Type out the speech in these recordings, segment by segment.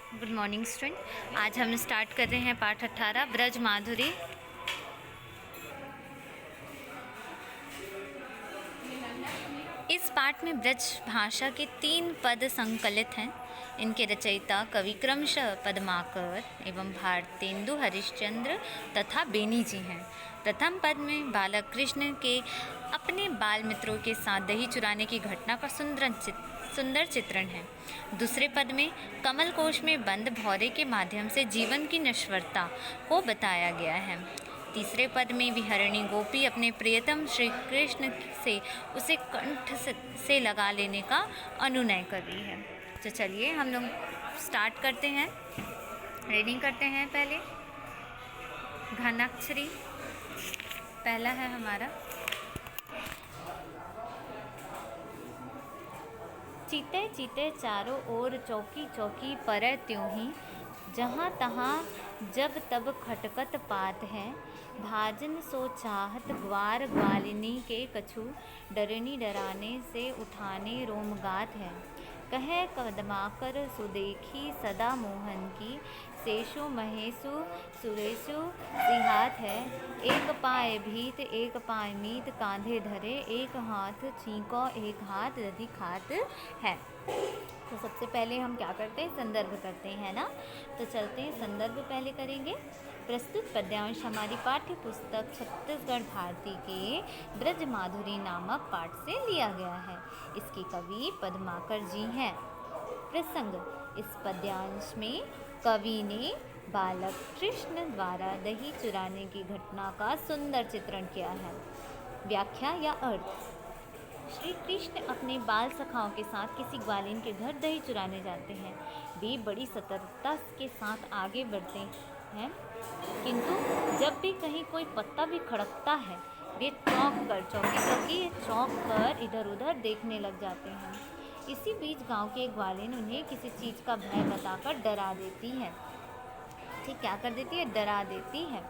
Good morning student. आज हम start कर रहे हैं पाठ 18 ब्रज माधुरी। इस पाठ में ब्रज भाषा के 3 पद संकलित हैं। इनके रचयिता कवि क्रमशः पद्माकर एवं भारतेंदु हरिश्चंद्र तथा बेनी जी हैं। प्रथम पद में बालक कृष्ण के अपने बाल मित्रों के साथ दही चुराने की घटना का सुंदर चित्रण है। दूसरे पद में कमल कोश में बंद भौरे के माध्यम से जीवन की नश्वरता को बताया गया है। तीसरे पद में विहरणी गोपी अपने प्रियतम श्री कृष्ण से उसे कंठ से लगा लेने का अनुनय कर रही है। तो चलिए हम लोग स्टार्ट करते हैं, रीडिंग करते हैं। पहले घनाक्षरी पहला है हमारा। चीते चीते चारों ओर चौकी चौकी पर त्यों ही, जहाँ तहाँ जब तब खटकत पात है। भाजन सो चाहत ग्वार ग्वालिनी के कछु, डरनी डराने से उठाने रोमगात है। कहे कदमाकर सुदेखी सदा मोहन की, शेषु महेशु सुरेशु सिहात है। एक पाए भीत एक पाए मीत, कांधे धरे एक हाथ छींको एक हाथ दधि खात है। तो सबसे पहले हम क्या करते हैं, संदर्भ करते हैं ना। तो चलते हैं, संदर्भ पहले करेंगे। प्रस्तुत पद्यांश हमारी पाठ्य पुस्तक छत्तीसगढ़ भारती के ब्रज माधुरी नामक पाठ से लिया गया है। इसके कवि पद्माकर जी हैं। प्रसंग: इस पद्यांश में कवि ने बालक कृष्ण द्वारा दही चुराने की घटना का सुंदर चित्रण किया है। व्याख्या या अर्थ: श्री कृष्ण अपने बाल सखाओं के साथ किसी ग्वालिन के घर दही चुराने जाते हैं। वे बड़ी सतर्कता के साथ आगे बढ़ते हैं, किंतु जब भी कहीं कोई पत्ता भी खड़कता है, वे चौंक कर इधर उधर देखने लग जाते हैं। इसी बीच गांव के ग्वालिन उन्हें किसी चीज़ का भय बताकर डरा देती है। ठीक, क्या कर देती है? डरा देती है।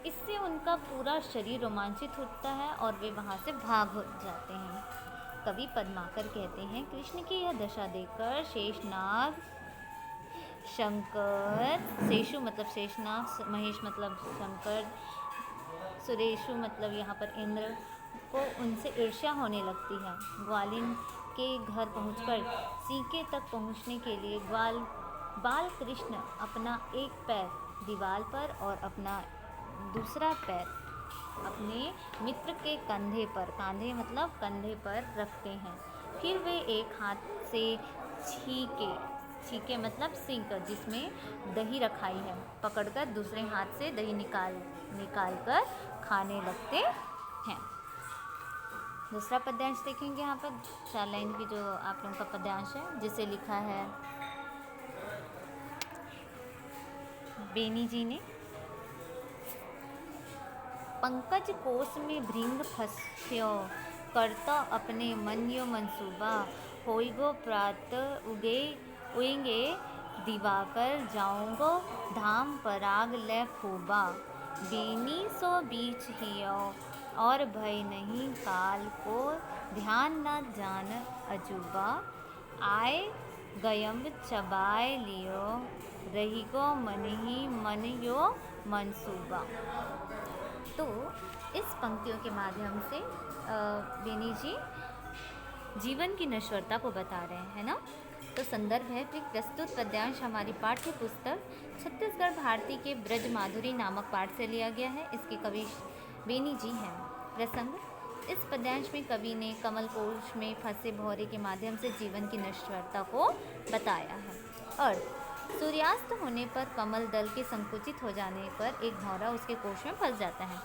इससे उनका पूरा शरीर रोमांचित होता है और वे वहाँ से भाग जाते हैं। कवि पद्माकर कहते हैं, कृष्ण की यह दशा देखकर शेषनाग, शंकर, शेषु मतलब शेषनाग, महेश मतलब शंकर, सुरेशु मतलब यहाँ पर इंद्र को उनसे ईर्ष्या होने लगती है। ग्वालिन के घर पहुंचकर सीके तक पहुंचने के लिए बाल कृष्ण अपना एक पैर दीवार पर और अपना दूसरा पैर अपने मित्र के कंधे पर, कांधे मतलब कंधे पर रखते हैं। फिर वे एक हाथ से छीके मतलब सिंक जिसमें दही रखाई है पकड़कर दूसरे हाथ से दही निकाल कर खाने लगते हैं। दूसरा पद्यांश देखेंगे। यहाँ पर 4 लाइन की जो आप लोगों का पद्यांश है, जिसे लिखा है बेनी जी ने। पंकज कोस में भृंग फंस्यो, करता अपने मन यो मंसूबा। होइगो प्रात उएंगे दिवाकर, जाऊंगो धाम पराग ले खूबा। बेनी सो बीच हियो और भय नहीं काल को, ध्यान न जान अजूबा। आए गयम्ब चबाए लियो, रही गो मन ही मन यो मंसूबा। तो इस पंक्तियों के माध्यम से बेनी जी जीवन की नश्वरता को बता रहे हैं ना। तो संदर्भ है कि प्रस्तुत पद्यांश हमारी पाठ्य पुस्तक छत्तीसगढ़ भारती के ब्रज माधुरी नामक पाठ से लिया गया है। इसके कवि बेनी जी हैं। प्रसंग: इस पद्यांश में कवि ने कमल कोश में फंसे भौरे के माध्यम से जीवन की नश्वरता को बताया है। अर्थ: सूर्यास्त होने पर कमल दल के संकुचित हो जाने पर एक भौरा उसके कोश में फंस जाता है,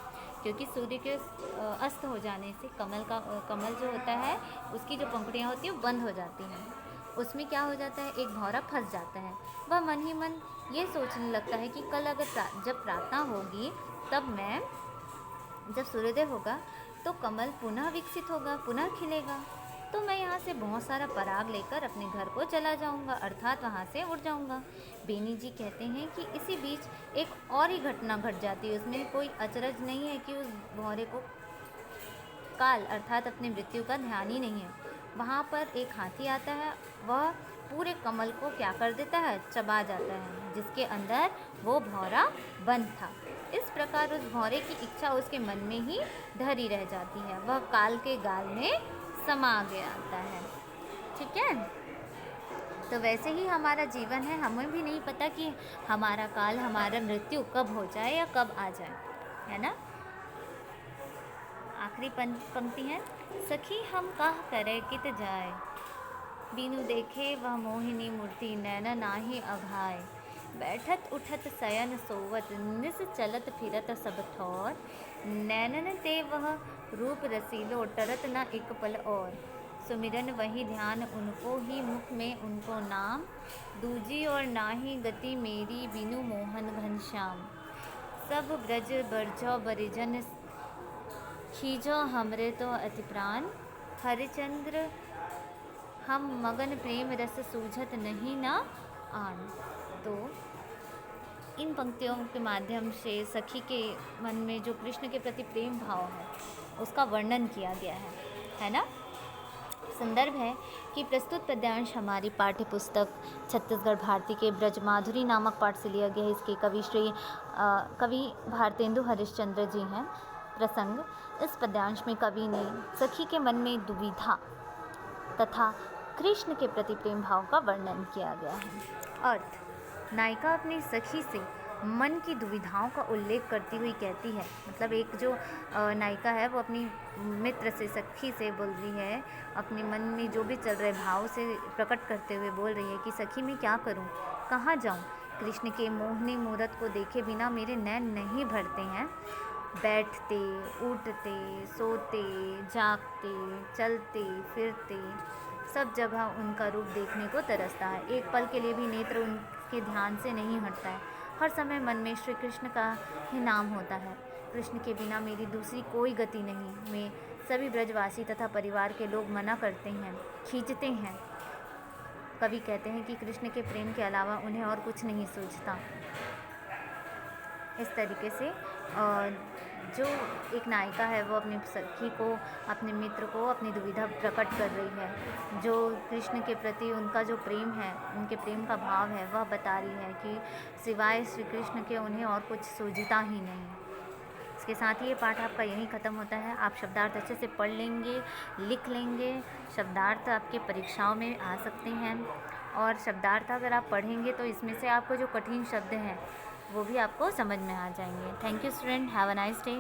क्योंकि सूर्य के अस्त हो जाने से कमल जो होता है उसकी जो पंखुड़ियाँ होती हैं वो बंद हो जाती हैं। उसमें क्या हो जाता है, एक भौरा फंस जाता है। वह मन ही मन ये सोचने लगता है कि कल अगर जब प्रार्थना होगी, तब जब सूर्योदय होगा तो कमल पुनः विकसित होगा, पुनः खिलेगा, तो मैं यहाँ से बहुत सारा पराग लेकर अपने घर को चला जाऊँगा, अर्थात वहाँ से उड़ जाऊँगा। बेनी जी कहते हैं कि इसी बीच एक और ही घटना घट जाती है। उसमें कोई अचरज नहीं है कि उस भौरे को काल अर्थात अपनी मृत्यु का ध्यान ही नहीं है। वहाँ पर एक हाथी आता है, वह पूरे कमल को क्या कर देता है, चबा जाता है, जिसके अंदर वो भौरा बंद था। इस प्रकार उस भौरे की इच्छा उसके मन में ही धरी रह जाती है, वह काल के गाल में समा गया आता है। ठीक है, तो वैसे ही हमारा जीवन है, हमें भी नहीं पता कि हमारा काल, हमारा मृत्यु कब हो जाए या कब आ जाए, है ना। आखिरी पंक्ति है, सखी हम काह करे कित जाए, बिनु देखे वह मोहिनी मूर्ति नैना नाहि अघाय, बैठत उठत शयन सोवत निस चलत फिरत सब ठौर, नैनन ते वह रूप रसीलो टरत न एक पल और, सुमिरन वही ध्यान उनको ही मुख में उनको नाम, दूजी और नाही गति मेरी बिनु मोहन घनश्याम, सब ब्रज बरजो बरिजन खीजो हमरे तो अति प्राण, हरिचंद्र हम मगन प्रेम रस सूझत नहीं ना आन। तो इन पंक्तियों के माध्यम से सखी के मन में जो कृष्ण के प्रति प्रेम भाव है उसका वर्णन किया गया है ना। संदर्भ है कि प्रस्तुत पद्यांश हमारी पाठ्य पुस्तक छत्तीसगढ़ भारती के ब्रजमाधुरी नामक पाठ से लिया गया है। इसके कवि भारतेंदु हरिश्चंद्र जी हैं। प्रसंग, इस पद्यांश में कवि ने सखी के मन में दुविधा तथा कृष्ण के प्रति प्रेम भाव का वर्णन किया गया है। अर्थ, नायिका अपनी सखी से मन की दुविधाओं का उल्लेख करती हुई कहती है, मतलब एक जो नायिका है वो अपनी मित्र से, सखी से बोल रही है, अपने मन में जो भी चल रहे भाव से प्रकट करते हुए बोल रही है कि सखी मैं क्या करूं, कहाँ जाऊं, कृष्ण के मोहनी मूरत को देखे बिना मेरे नैन नहीं भरते हैं, बैठते उठते सोते जागते चलते फिरते सब जगह उनका रूप देखने को तरसता है, एक पल के लिए भी नेत्र उनके ध्यान से नहीं हटता है, हर समय मन में श्री कृष्ण का ही नाम होता है, कृष्ण के बिना मेरी दूसरी कोई गति नहीं, मैं सभी ब्रजवासी तथा परिवार के लोग मना करते हैं, खींचते हैं। कवि कहते हैं कि कृष्ण के प्रेम के अलावा उन्हें और कुछ नहीं सूझता। इस तरीके से जो एक नायिका है वो अपनी सखी को, अपने मित्र को अपनी दुविधा प्रकट कर रही है, जो कृष्ण के प्रति उनका जो प्रेम है, उनके प्रेम का भाव है, वह बता रही है कि सिवाय श्री कृष्ण के उन्हें और कुछ सूझता ही नहीं। इसके साथ ही ये पाठ आपका यहीं ख़त्म होता है। आप शब्दार्थ अच्छे से पढ़ लेंगे, लिख लेंगे, शब्दार्थ आपके परीक्षाओं में आ सकते हैं, और शब्दार्थ अगर आप पढ़ेंगे तो इसमें से आपको जो कठिन शब्द हैं वो भी आपको समझ में आ जाएंगे। Thank you student, have a nice day.